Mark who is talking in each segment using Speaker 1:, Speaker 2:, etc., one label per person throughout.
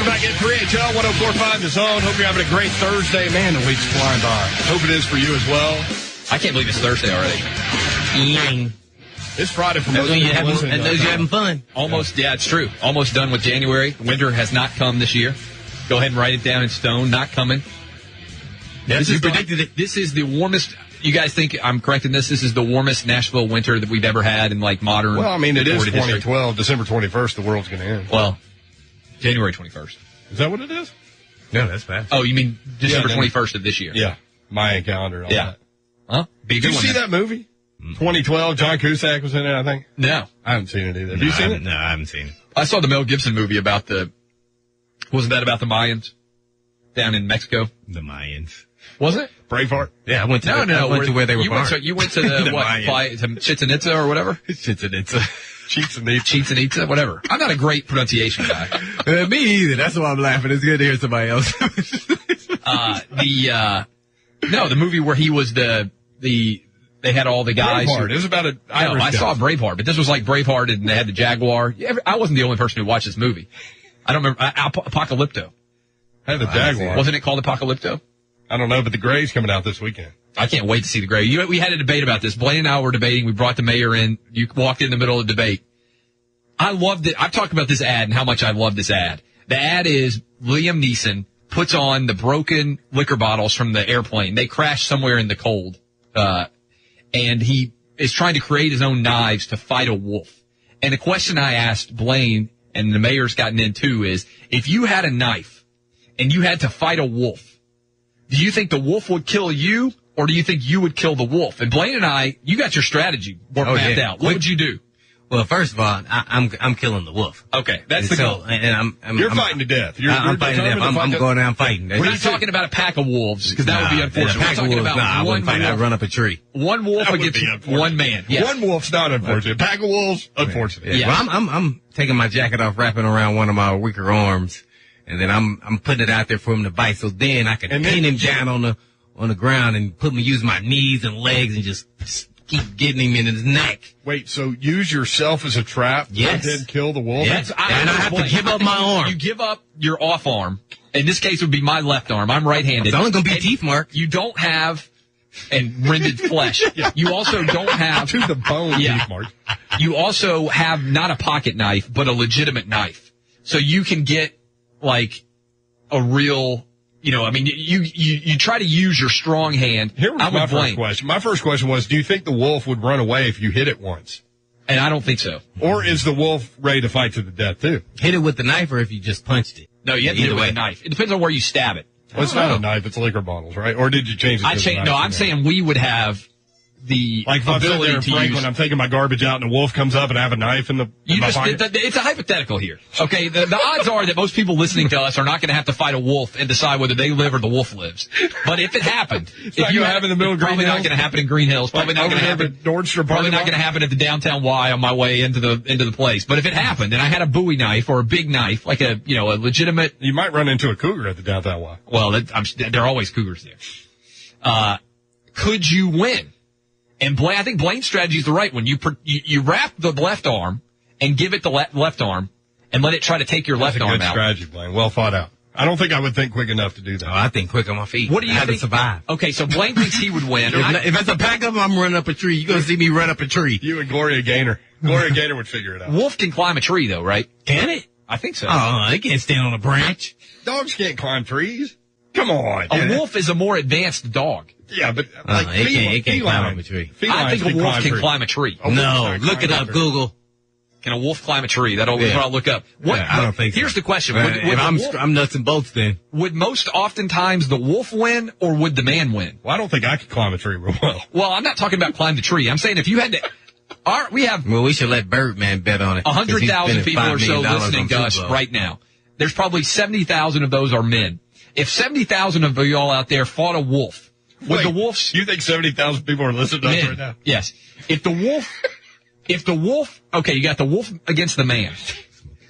Speaker 1: back at 3HL 104.5 The Zone. Hope you're having a great Thursday. Man, the week's flying by. Hope it is for you as well.
Speaker 2: I can't believe it's Thursday already.
Speaker 1: It's Friday for most
Speaker 3: That
Speaker 1: people listening.
Speaker 3: knows you're having fun.
Speaker 2: Almost, yeah, it's true. Almost done with January. Winter has not come this year. Go ahead and write it down in stone. Not coming.
Speaker 3: Yes, you predicted it.
Speaker 2: This is the warmest. You guys think I'm correct in this? This is the warmest Nashville winter that we've ever had in like modern.
Speaker 1: Well, I mean, it is
Speaker 2: recorded history.
Speaker 1: 2012, December 21st, the world's going to end.
Speaker 2: Well, January 21st.
Speaker 1: Is that what it is?
Speaker 3: No, that's fast.
Speaker 2: Oh, you mean December
Speaker 1: Yeah,
Speaker 2: 21st of this year?
Speaker 1: Yeah. Mayan calendar and all
Speaker 2: Yeah.
Speaker 1: that.
Speaker 2: Huh? Be a
Speaker 1: Did
Speaker 2: good
Speaker 1: you
Speaker 2: one
Speaker 1: see
Speaker 2: then.
Speaker 1: that movie? 2012, John Cusack was in it, I think.
Speaker 2: No.
Speaker 1: I haven't seen it either. Have you seen it?
Speaker 3: No, I haven't seen it.
Speaker 2: I saw the Mel Gibson movie about wasn't that about the Mayans down in Mexico?
Speaker 3: The Mayans.
Speaker 2: Was it?
Speaker 1: Braveheart?
Speaker 3: Yeah, I went to
Speaker 2: No.
Speaker 3: went to where they were
Speaker 2: you
Speaker 3: born.
Speaker 2: went, you went to the,
Speaker 3: The
Speaker 2: what,
Speaker 3: Mayans.
Speaker 2: to Chichen Itza or whatever?
Speaker 3: Chichen
Speaker 2: Chichen Itza, whatever. I'm not a great pronunciation guy.
Speaker 3: Me either. That's why I'm laughing. It's good to hear somebody else.
Speaker 2: The movie where he was they had all the guys.
Speaker 1: Braveheart. It was about an Irish
Speaker 2: I saw
Speaker 1: guy.
Speaker 2: Braveheart, but this was like Braveheart and they had the Jaguar. I wasn't the only person who watched this movie. I don't remember. Apocalypto.
Speaker 1: Had the Jaguar.
Speaker 2: Wasn't it called Apocalypto?
Speaker 1: I don't know, but the Gray's coming out this weekend.
Speaker 2: I can't wait to see the Gray. We had a debate about this. Blaine and I were debating. We brought the mayor in. You walked in the middle of the debate. I loved it. I've talked about this ad and how much I love this ad. The ad is Liam Neeson puts on the broken liquor bottles from the airplane. They crash somewhere in the cold. And he is trying to create his own knives to fight a wolf. And the question I asked Blaine, and the mayor's gotten in too, is if you had a knife and you had to fight a wolf, do you think the wolf would kill you, or do you think you would kill the wolf? And Blaine and I, you got your strategy mapped out. What would you do?
Speaker 3: Well, first of all, I'm killing the wolf.
Speaker 2: Okay, that's the goal.
Speaker 3: And
Speaker 1: You're fighting to death.
Speaker 3: I'm fighting to death. I'm going down fighting.
Speaker 2: We're not talking about a pack of wolves, because that would be unfortunate. We're talking about
Speaker 3: I
Speaker 2: one
Speaker 3: wouldn't fight. I'd
Speaker 2: wolf.
Speaker 3: run up a tree.
Speaker 2: One wolf
Speaker 1: That would
Speaker 2: against
Speaker 1: be unfortunate.
Speaker 2: one man. Yeah.
Speaker 1: One wolf's not unfortunate. A pack of wolves, unfortunate.
Speaker 2: Yeah.
Speaker 3: Well, I'm taking my jacket off, wrapping around one of my weaker arms, and then I'm putting it out there for him to bite. So then I can pin him down on the ground and use my knees and legs and just keep getting him in his neck.
Speaker 1: Wait, so use yourself as a trap
Speaker 3: Yes.
Speaker 1: and then kill the wolf?
Speaker 3: Yes. And I have to give up my arm.
Speaker 2: You give up your off arm. In this case, it would be my left arm. I'm right-handed.
Speaker 3: It's only going to be
Speaker 2: And
Speaker 3: teeth mark.
Speaker 2: You don't have and rended flesh. You also don't have
Speaker 1: To the bone,
Speaker 2: Yeah.
Speaker 1: Keith Mark.
Speaker 2: You also have not a pocket knife, but a legitimate knife. So you can get like a real, you try to use your strong hand.
Speaker 1: Here was
Speaker 2: I
Speaker 1: my
Speaker 2: would
Speaker 1: first
Speaker 2: blame.
Speaker 1: question. My first question was, do you think the wolf would run away if you hit it once?
Speaker 2: And I don't think so.
Speaker 1: Or is the wolf ready to fight to the death, too?
Speaker 3: Hit it with the knife, or if you just punched it.
Speaker 2: No, you have to hit it with a knife. It depends on where you stab it.
Speaker 1: Well, it's not a knife, it's liquor bottles, right? Or did you change it to the knife?
Speaker 2: No, I'm saying we would have the
Speaker 1: Like if I'm sitting there
Speaker 2: ability
Speaker 1: in
Speaker 2: to
Speaker 1: Franklin,
Speaker 2: use.
Speaker 1: I'm taking my garbage out and the wolf comes up and I have a knife in my pocket.
Speaker 2: It's a hypothetical here. Okay, the odds are that most people listening to us are not going to have to fight a wolf and decide whether they live or the wolf lives. But if it happened,
Speaker 1: not gonna happen in the middle of
Speaker 2: probably
Speaker 1: Green
Speaker 2: not
Speaker 1: Hills?
Speaker 2: going to happen in Green Hills. Probably not
Speaker 1: Over
Speaker 2: going to
Speaker 1: there
Speaker 2: happen.
Speaker 1: at Nordstrom
Speaker 2: Probably
Speaker 1: parking
Speaker 2: not
Speaker 1: lot?
Speaker 2: going to happen at the downtown Y on my way into the place. But if it happened and I had a Bowie knife or a big knife, like a legitimate.
Speaker 1: You might run into a cougar at the downtown Y.
Speaker 2: Well, there are always cougars there. Could you win? And I think Blaine's strategy is the right one. You wrap the left arm and give it the left arm and let it try to take your left
Speaker 1: That's a
Speaker 2: arm
Speaker 1: good
Speaker 2: out.
Speaker 1: strategy, Blaine. Well thought out. I don't think I would think quick enough to do that.
Speaker 3: Oh, I think quick on my feet.
Speaker 2: What do you
Speaker 3: I
Speaker 2: think?
Speaker 3: have to survive.
Speaker 2: Okay, so Blaine thinks he would win.
Speaker 3: If it's a pack of them, I'm running up a tree. You're going to see me run up a tree.
Speaker 1: You and Gloria Gaynor. Gloria Gaynor would figure it out.
Speaker 2: Wolf can climb a tree, though, right?
Speaker 3: Can it?
Speaker 2: I think so.
Speaker 3: Oh, it can't stand on a branch.
Speaker 1: Dogs can't climb trees. Come on.
Speaker 2: A wolf is a more advanced dog.
Speaker 1: Yeah, but
Speaker 3: it can't climb up a tree.
Speaker 2: I think a wolf can climb a tree.
Speaker 3: No, look it up, Google.
Speaker 2: Can a wolf climb a tree? That'll look up.
Speaker 3: I don't think so.
Speaker 2: Here's the question.
Speaker 3: I'm nuts and bolts then.
Speaker 2: Would most oftentimes the wolf win or would the man win?
Speaker 1: Well, I don't think I could climb a tree real well.
Speaker 2: Well, I'm not talking about climb the tree. I'm saying if you had to.
Speaker 3: We should let Birdman bet on it.
Speaker 2: 100,000 people or so
Speaker 3: $5 million
Speaker 2: listening to
Speaker 3: on
Speaker 2: us
Speaker 3: Super Bowl.
Speaker 2: right now. There's probably 70,000 of those are men. If 70,000 of y'all out there fought a wolf, would the wolf's
Speaker 1: You think 70,000 people are listening to us
Speaker 2: men?
Speaker 1: right now?
Speaker 2: Yes. If the wolf, okay, you got the wolf against the man.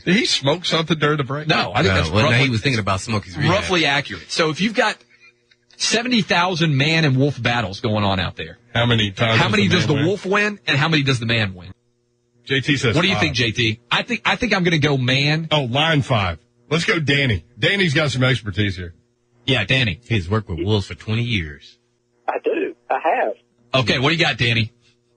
Speaker 1: Did he smoke something during the break?
Speaker 2: No, I think that's
Speaker 3: Well,
Speaker 2: roughly,
Speaker 3: he was thinking about Smokey's rehab.
Speaker 2: roughly accurate. So if you've got 70,000 man and wolf battles going on out there,
Speaker 1: How many times?
Speaker 2: how many does the
Speaker 1: man win?
Speaker 2: wolf win and how many does the man win?
Speaker 1: JT says
Speaker 2: What do you
Speaker 1: 5.
Speaker 2: think, JT? I think I'm going to go man.
Speaker 1: Oh, line 5. Let's go Danny. Danny's got some expertise here.
Speaker 2: Yeah, Danny.
Speaker 3: He's worked with wolves for 20 years.
Speaker 4: I do. I have.
Speaker 2: Okay, what do you got, Danny?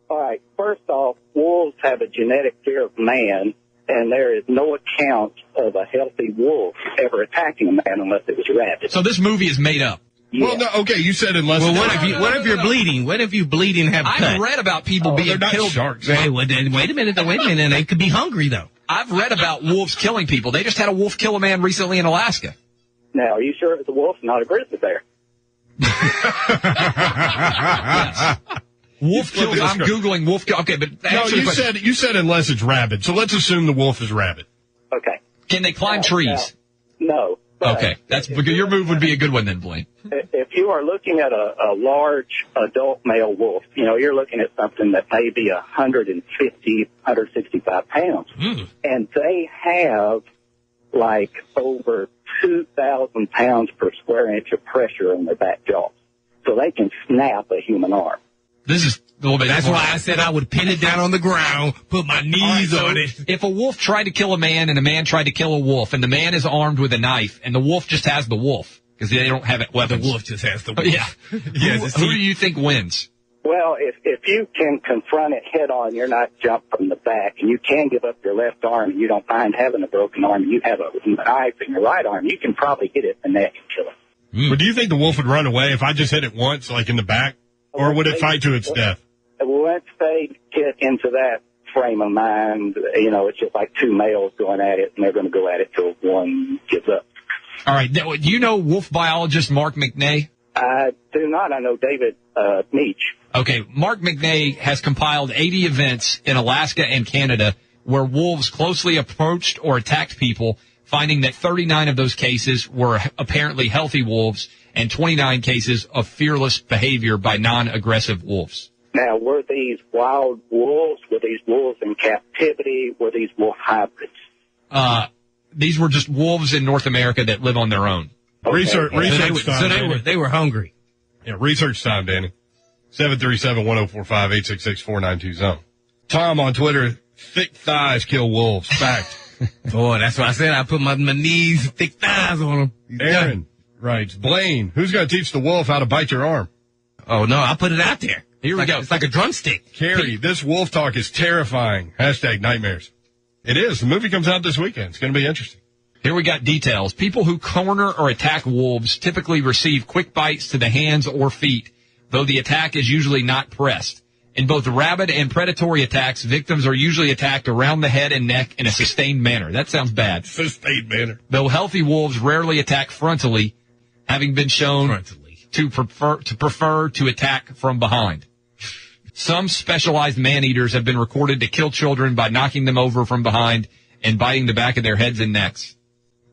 Speaker 4: All right. First off, wolves have a genetic fear of man, and there is no account of a healthy wolf ever attacking a man unless it was rabid.
Speaker 2: So this movie is made up.
Speaker 4: Yeah.
Speaker 1: Well, no, okay, you said unless.
Speaker 3: Well, what if you're bleeding? What if you bleeding and have a cut?
Speaker 2: I've read about people
Speaker 1: they're
Speaker 2: being
Speaker 1: not
Speaker 2: killed.
Speaker 1: sharks.
Speaker 3: Wait a minute. They could be hungry, though.
Speaker 2: I've read about wolves killing people. They just had a wolf kill a man recently in Alaska.
Speaker 4: Now, are you sure it's a wolf, not a grizzly bear?
Speaker 2: Yes. Wolf kills. I'm Googling wolf kill. Okay, but
Speaker 1: No, you said unless it's rabid. So let's assume the wolf is rabid.
Speaker 4: Okay.
Speaker 2: can they climb trees?
Speaker 4: No. But
Speaker 2: Okay, that's because your move would be a good one then, Blaine.
Speaker 4: if you are looking at a large adult male wolf, you're looking at something that may be 150, 165 pounds. And they have like over 2,000 pounds per square inch of pressure in their back jaws. So they can snap a human arm.
Speaker 2: This is a little bit.
Speaker 3: That's why I said I would pin it down on the ground, put my knees on it.
Speaker 2: If a wolf tried to kill a man and a man tried to kill a wolf and the man is armed with a knife and the wolf just has the wolf because they don't have weapons.
Speaker 3: The wolf just has the wolf.
Speaker 2: Yeah.
Speaker 3: Yes,
Speaker 2: Who do you think wins?
Speaker 4: Well, if you can confront it head on, you're not jumped from the back, and you can give up your left arm, and you don't mind having a broken arm, you have a knife in your right arm, you can probably hit it in the neck and kill it.
Speaker 1: But do you think the wolf would run away if I just hit it once, like in the back? Or would it fight to its death?
Speaker 4: Once they get into that frame of mind, it's just like two males going at it, and they're going to go at it till one gives up.
Speaker 2: All right. Do you know wolf biologist Mark McNay?
Speaker 4: I do not. I know David Meach.
Speaker 2: Okay. Mark McNay has compiled 80 events in Alaska and Canada where wolves closely approached or attacked people, finding that 39 of those cases were apparently healthy wolves and 29 cases of fearless behavior by non-aggressive wolves.
Speaker 4: Now, were these wild wolves? Were these wolves in captivity? Were these wolf hybrids?
Speaker 2: These were just wolves in North America that live on their own.
Speaker 4: Okay.
Speaker 1: Research
Speaker 3: So
Speaker 1: time.
Speaker 3: they were hungry.
Speaker 1: Yeah, research time, Danny. 737-1045-866-492-ZONE. Tom on Twitter, thick thighs kill wolves. Fact.
Speaker 3: Boy, that's why I said I put my knees, thick thighs on them.
Speaker 1: Aaron writes, Blaine, who's going to teach the wolf how to bite your arm?
Speaker 3: Oh, no, I put it out there.
Speaker 2: Here we go.
Speaker 3: It's like a drumstick.
Speaker 1: Carrie, this wolf talk is terrifying. Hashtag nightmares. It is. The movie comes out this weekend. It's going to be interesting.
Speaker 2: Here we got details. People who corner or attack wolves typically receive quick bites to the hands or feet, though the attack is usually not pressed. In both rabid and predatory attacks, victims are usually attacked around the head and neck in a sustained manner. That sounds bad.
Speaker 1: Sustained manner.
Speaker 2: Though healthy wolves rarely attack frontally, having been shown to prefer to attack from behind. Some specialized man-eaters have been recorded to kill children by knocking them over from behind and biting the back of their heads and necks.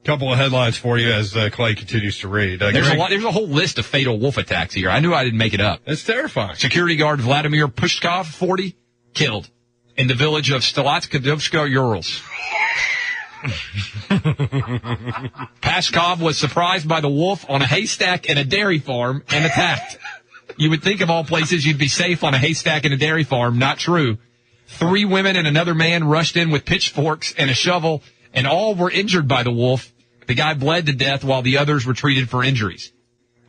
Speaker 1: Couple of headlines for you as Clay continues to read.
Speaker 2: There's a whole list of fatal wolf attacks here. I knew I didn't make it up.
Speaker 1: That's terrifying.
Speaker 2: Security guard Vladimir Pushkov, 40, killed in the village of Stolatskadovska, Urals. Pashkov was surprised by the wolf on a haystack in a dairy farm and attacked. You would think of all places you'd be safe on a haystack in a dairy farm. Not true. 3 women and another man rushed in with pitchforks and a shovel, and all were injured by the wolf. The guy bled to death while the others were treated for injuries.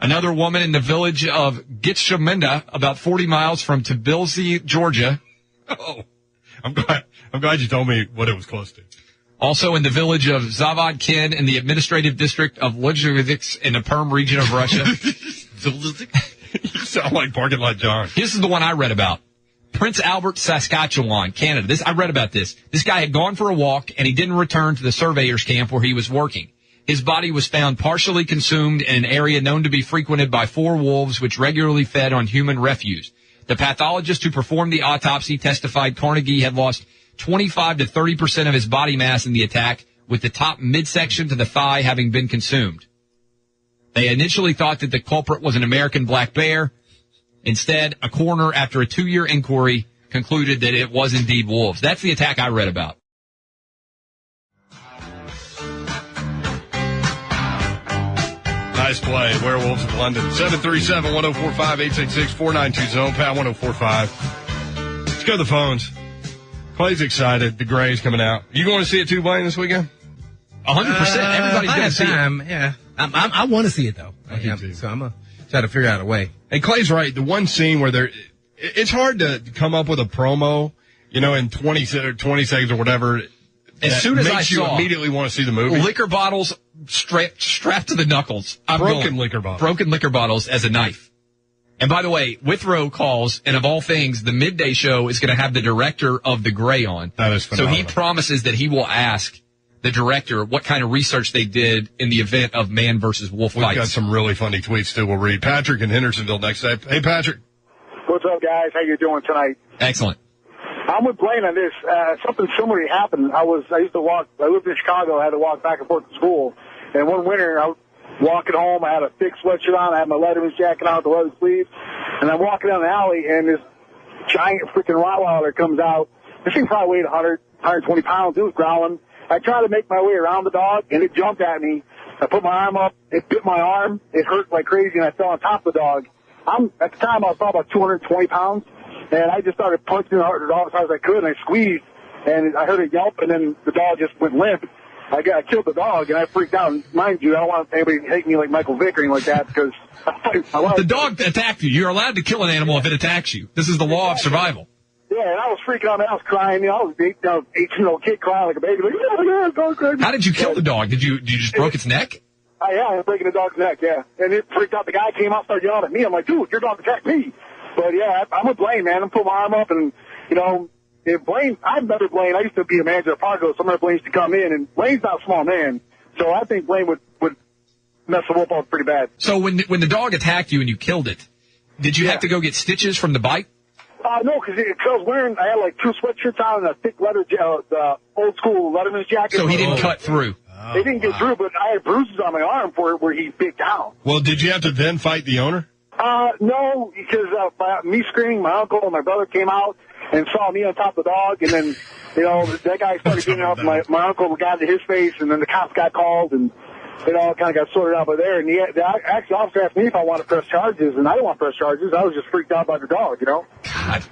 Speaker 2: Another woman in the village of Gitshamenda, about 40 miles from Tbilisi, Georgia.
Speaker 1: Oh, I'm glad you told me what it was close to.
Speaker 2: Also in the village of Zavodkin in the administrative district of Luzhevsk in the Perm region of Russia.
Speaker 1: You sound like Parking Lot John.
Speaker 2: This is the one I read about. Prince Albert, Saskatchewan, Canada. I read about this. This guy had gone for a walk and he didn't return to the surveyor's camp where he was working. His body was found partially consumed in an area known to be frequented by 4 wolves which regularly fed on human refuse. The pathologist who performed the autopsy testified Carnegie had lost 25 to 30% of his body mass in the attack, with the top midsection to the thigh having been consumed. They initially thought that the culprit was an American black bear. Instead, a coroner, after a 2-year inquiry, concluded that it was indeed wolves. That's the attack I read about.
Speaker 1: Nice play. Werewolves of London. 737-1045-866-492-ZONE. Pound 1045. Let's go to the phones. Clay's excited. The Gray's coming out. You going to see it too, Blaine, this weekend?
Speaker 2: Everybody's going to see it.
Speaker 3: Yeah. I want to see it, though. So I'm going to try to figure out a way.
Speaker 1: And Clay's right. The one scene where it's hard to come up with a promo, in 20 seconds or whatever.
Speaker 2: As soon as I
Speaker 1: makes you
Speaker 2: saw
Speaker 1: immediately want to see the movie.
Speaker 2: Liquor bottles strapped to the knuckles.
Speaker 1: Broken liquor bottles
Speaker 2: as a knife. And by the way, Withrow calls, and of all things, the midday show is going to have the director of The Grey on.
Speaker 1: That is phenomenal.
Speaker 2: So he promises that he will ask the director what kind of research they did in the event of man versus wolf fights.
Speaker 1: We've got some really funny tweets, too. We'll read. Patrick in Hendersonville next up. Hey, Patrick.
Speaker 5: What's up, guys? How you doing tonight?
Speaker 2: Excellent.
Speaker 5: I'm with Blaine on this. Something similar happened. I lived in Chicago. I had to walk back and forth to school. And one winter, I was walking home. I had a thick sweatshirt on. I had my Letterman's jacket on with the leather sleeves. And I'm walking down the alley, and this giant freaking Rottweiler comes out. This thing probably weighed 120 pounds. It was growling. I tried to make my way around the dog, and it jumped at me. I put my arm up. It bit my arm. It hurt like crazy, and I fell on top of the dog. At the time, I was probably about 220 pounds. And I just started punching the dog as hard as I could, and I squeezed, and I heard a yelp, and then the dog just went limp. I killed the dog, and I freaked out. And mind you, I don't want anybody to hate me like Michael Vick or anything like that, because
Speaker 2: the dog attacked you. You're allowed to kill an animal if it attacks you. This is the law of survival.
Speaker 5: Yeah, and I was freaking out. I was crying. I was an 18-year-old kid crying like a baby. Like, yeah, dog crazy.
Speaker 2: How did you kill the dog? Did you just broke its neck?
Speaker 5: Yeah, I was breaking the dog's neck, yeah. And it freaked out. The guy came out, started yelling at me. I'm like, dude, your dog attacked me. But, yeah, I'm with Blaine, man. I'm putting my arm up, and, if Blaine, I've never Blaine. I used to be a manager at Fargo, so I remember Blaine used to come in, and Blaine's not a small man. So I think Blaine would mess the wolf up pretty bad.
Speaker 2: So when the dog attacked you and you killed it, did you have to go get stitches from the bite?
Speaker 5: No, because I had like two sweatshirts on and a thick leather, the old school Letterman's jacket.
Speaker 2: So he didn't cut through.
Speaker 5: They didn't get through, but I had bruises on my arm where he bit down.
Speaker 1: Well, did you have to then fight the owner?
Speaker 5: No, because me screaming, my uncle and my brother came out and saw me on top of the dog, and then, that guy started getting up. My uncle got into his face, and then the cops got called, and it all kind of got sorted out by there. And the officer asked me if I wanted to press charges, and I didn't want to press charges. I was just freaked out by the dog,
Speaker 2: God,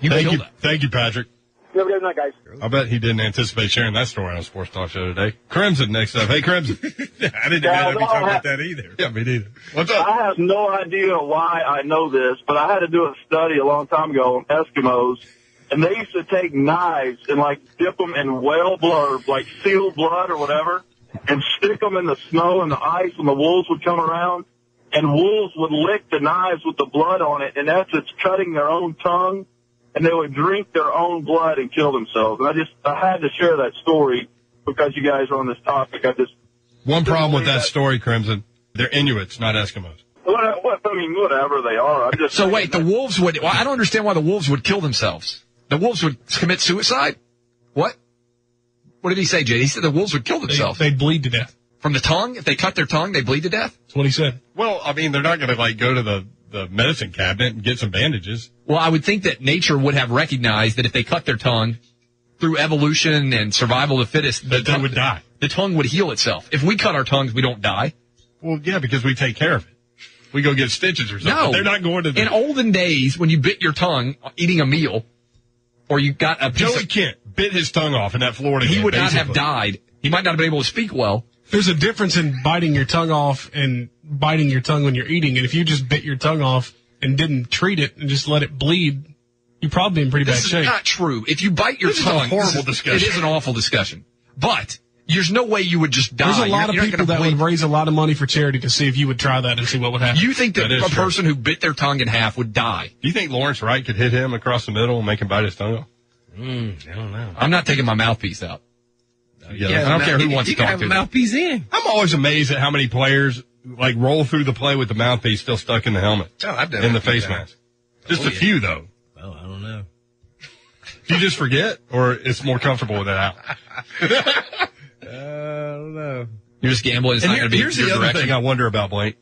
Speaker 1: Thank you, Patrick.
Speaker 5: You have a good night, guys.
Speaker 1: I bet he didn't anticipate sharing that story on a Sports Talk Show today. Crimson next up. Hey, Crimson.
Speaker 6: I didn't know I'd be talking about that either.
Speaker 1: Yeah, me neither. What's up?
Speaker 7: I have no idea why I know this, but I had to do a study a long time ago on Eskimos, and they used to take knives and, dip them in whale blood, like seal blood or whatever, and stick them in the snow and the ice when the wolves would come around, and wolves would lick the knives with the blood on it, and that's it's cutting their own tongue. And they would drink their own blood and kill themselves. And I had to share that story because you guys are on this topic.
Speaker 1: One problem with that story, Crimson, they're Inuits, not Eskimos.
Speaker 7: Whatever they are.
Speaker 2: So wait, the wolves would, I don't understand why the wolves would kill themselves. The wolves would commit suicide? What? What did he say, Jay? He said the wolves would kill themselves.
Speaker 6: They'd bleed to death.
Speaker 2: From the tongue? If they cut their tongue, they bleed to death?
Speaker 6: That's what he said.
Speaker 1: Well, I mean, they're not going to, go to the medicine cabinet and get some bandages.
Speaker 2: Well, I would think that nature would have recognized that if they cut their tongue through evolution and survival of the fittest,
Speaker 1: they would die.
Speaker 2: The tongue would heal itself. If we cut our tongues, we don't die.
Speaker 1: Well, yeah, because we take care of it. We go get stitches or something.
Speaker 2: No.
Speaker 1: They're not going to.
Speaker 2: In olden days, when you bit your tongue eating a meal, or you got a piece
Speaker 1: Joey Kent bit his tongue off in that Florida game.
Speaker 2: He would not have died. He might not have been able to speak well.
Speaker 6: There's a difference in biting your tongue off and biting your tongue when you're eating. And if you just bit your tongue off and didn't treat it and just let it bleed, you'd probably be in pretty bad shape.
Speaker 2: This is not true. If you bite your tongue,
Speaker 1: is a horrible discussion.
Speaker 2: It is an awful discussion. But there's no way you would just die.
Speaker 6: There's a lot of people that would raise a lot of money for charity to see if you would try that and see what would happen.
Speaker 2: You think that a person who bit their tongue in half would die?
Speaker 1: Do you think Lawrence Wright could hit him across the middle and make him bite his tongue off?
Speaker 3: I don't know.
Speaker 2: I'm not taking my mouthpiece out.
Speaker 1: Yeah,
Speaker 2: I don't care who wants to talk to
Speaker 3: have a mouthpiece in.
Speaker 1: I'm always amazed at how many players roll through the play with the mouthpiece still stuck in the helmet.
Speaker 3: Oh, I've done
Speaker 1: in the face mask. Just a few though.
Speaker 3: Well, I don't know.
Speaker 1: Do you just forget, or it's more comfortable with that out?
Speaker 3: I don't know.
Speaker 2: You're just gambling. It's not going to be
Speaker 1: here's the other thing I wonder about, Blake.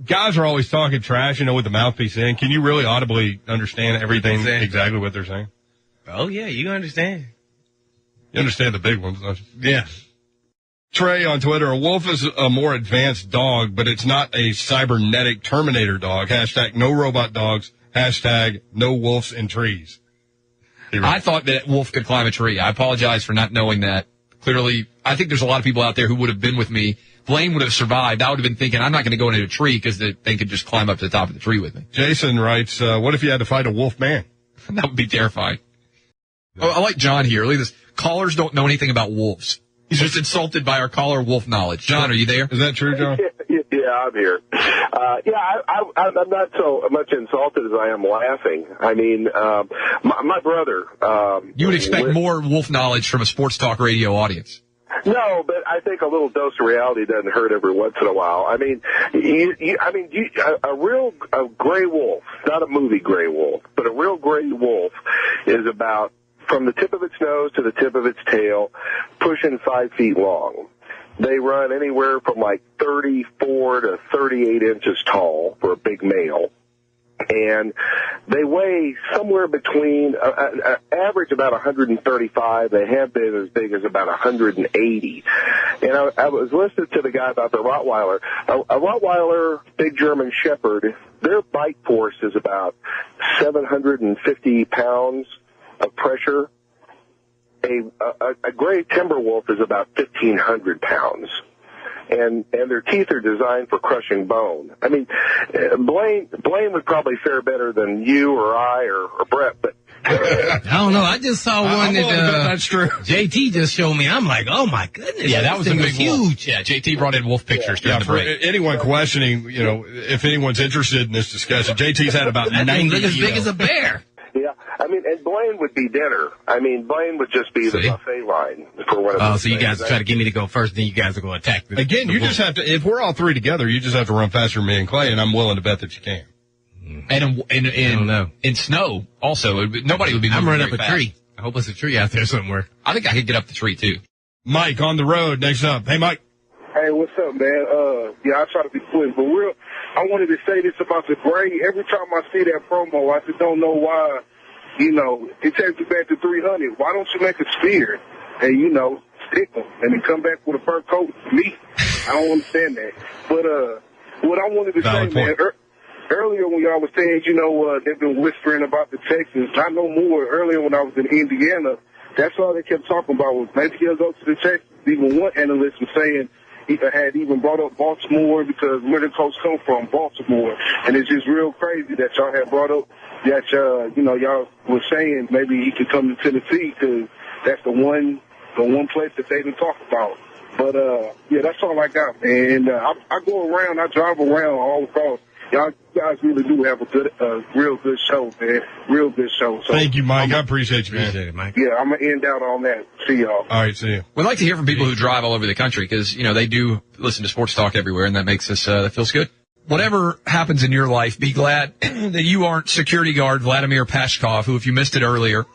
Speaker 1: Guys are always talking trash, with the mouthpiece in. Can you really audibly understand everything exactly what they're saying?
Speaker 3: Oh yeah, you understand.
Speaker 1: You understand the big ones, don't you?
Speaker 3: Yeah.
Speaker 1: Trey on Twitter, a wolf is a more advanced dog, but it's not a cybernetic Terminator dog. # no robot dogs. # no wolves in trees.
Speaker 2: I thought that wolf could climb a tree. I apologize for not knowing that. Clearly, I think there's a lot of people out there who would have been with me. Blaine would have survived. I would have been thinking, I'm not going to go into a tree because they could just climb up to the top of the tree with me.
Speaker 1: Jason writes, what if you had to fight a wolf man?
Speaker 2: That would be terrifying. Oh, I like John here. Look at this. Callers don't know anything about wolves. He's just insulted by our caller wolf knowledge. John, are you there?
Speaker 1: Is that true, John?
Speaker 8: Yeah, I'm here. I'm not so much insulted as I am laughing. I mean, my brother.
Speaker 2: You would expect more wolf knowledge from a sports talk radio audience.
Speaker 8: No, but I think a little dose of reality doesn't hurt every once in a while. I mean, a real gray wolf, not a movie gray wolf, but a real gray wolf is about from the tip of its nose to the tip of its tail, pushing 5 feet long. They run anywhere from like 34 to 38 inches tall for a big male. And they weigh somewhere between average about 135. They have been as big as about 180. And I was listening to the guy about the Rottweiler. A Rottweiler, big German Shepherd, their bite force is about 750 pounds of pressure. A gray timber wolf is about 1,500 pounds. And their teeth are designed for crushing bone. I mean, Blaine would probably fare better than you or I or Brett, but
Speaker 3: I don't know. I just saw one
Speaker 1: that's true.
Speaker 3: JT just showed me. I'm like, oh my goodness.
Speaker 2: Yeah, that was a big
Speaker 3: huge.
Speaker 2: wolf. Yeah, JT brought in wolf pictures during the
Speaker 1: For
Speaker 2: break.
Speaker 1: anyone questioning, if anyone's interested in this discussion, JT's had about
Speaker 3: That
Speaker 1: 90
Speaker 3: thing look as big
Speaker 1: kilos.
Speaker 3: as a bear.
Speaker 8: yeah, I mean, and Blaine would be dinner. I mean, Blaine would just be the
Speaker 3: See?
Speaker 8: buffet line for one of
Speaker 3: Oh,
Speaker 8: those
Speaker 3: so you
Speaker 8: things.
Speaker 3: guys try to get me to go first, then you guys are going to attack.
Speaker 1: Again, you just have to, if we're all three together, you just have to run faster than me and Clay, and I'm willing to bet that you can.
Speaker 2: And
Speaker 3: don't know.
Speaker 2: in snow, also, nobody would be moving
Speaker 3: I'm running up
Speaker 2: very
Speaker 3: a
Speaker 2: fast.
Speaker 3: tree. I hope it's a tree out there somewhere.
Speaker 2: I think I could get up the tree, too.
Speaker 1: Mike on the road next up. Hey, Mike.
Speaker 5: Hey, what's up, man? I try to be quick, but real, I wanted to say this about the gray. Every time I see that promo, I just don't know why, it takes me back to 300. Why don't you make a spear and, stick them and then come back with a fur coat? Me, I don't understand that. But, what I wanted to
Speaker 1: Valid
Speaker 5: say,
Speaker 1: point.
Speaker 5: man, earlier when y'all was saying, they've been whispering about the Texans. I know more earlier when I was in Indiana. That's all they kept talking about was maybe he'll go to the Texans. Even one analyst was saying he had even brought up Baltimore because where the coach come from, Baltimore. And it's just real crazy that y'all had brought up that, y'all were saying maybe he could come to Tennessee because that's the one place that they didn't talk about. But, that's all I got, man. And, I go around, I drive around all across. Y'all guys really do have a real good show, man. Real good show. So
Speaker 1: Thank you, Mike. I appreciate you, man.
Speaker 3: Appreciate it, Mike.
Speaker 5: yeah, I'm going to end out on that. See y'all.
Speaker 1: All right, see you.
Speaker 2: We'd like to hear from people who drive all over the country because, they do listen to sports talk everywhere, and that makes us, that feels good. Whatever happens in your life, be glad that you aren't security guard Vladimir Pashkov, who, if you missed it earlier,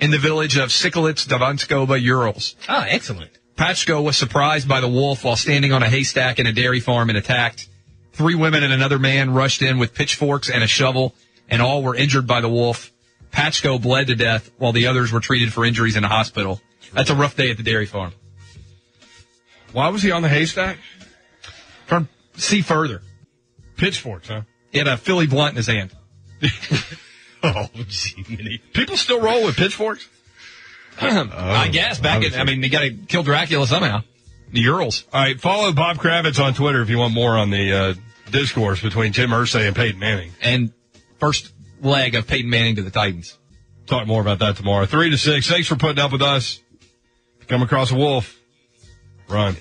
Speaker 2: in the village of Sikolits, Davanskova, Urals.
Speaker 3: Oh, excellent.
Speaker 2: Pachko was surprised by the wolf while standing on a haystack in a dairy farm and attacked. 3 women and another man rushed in with pitchforks and a shovel, and all were injured by the wolf. Pachko bled to death while the others were treated for injuries in a hospital. That's a rough day at the dairy farm.
Speaker 1: Why was he on the haystack?
Speaker 2: Turn, see further.
Speaker 1: Pitchforks, huh?
Speaker 2: He had a Philly blunt in his hand.
Speaker 3: Oh, gee.
Speaker 1: People still roll with pitchforks?
Speaker 2: I guess they got to kill Dracula somehow. The Urals.
Speaker 1: All right, follow Bob Kravitz on Twitter if you want more on the discourse between Tim Irsay and Peyton Manning.
Speaker 2: And first leg of Peyton Manning to the Titans.
Speaker 1: Talk more about that tomorrow. 3 to 6. Thanks for putting up with us. Come across a wolf. Run.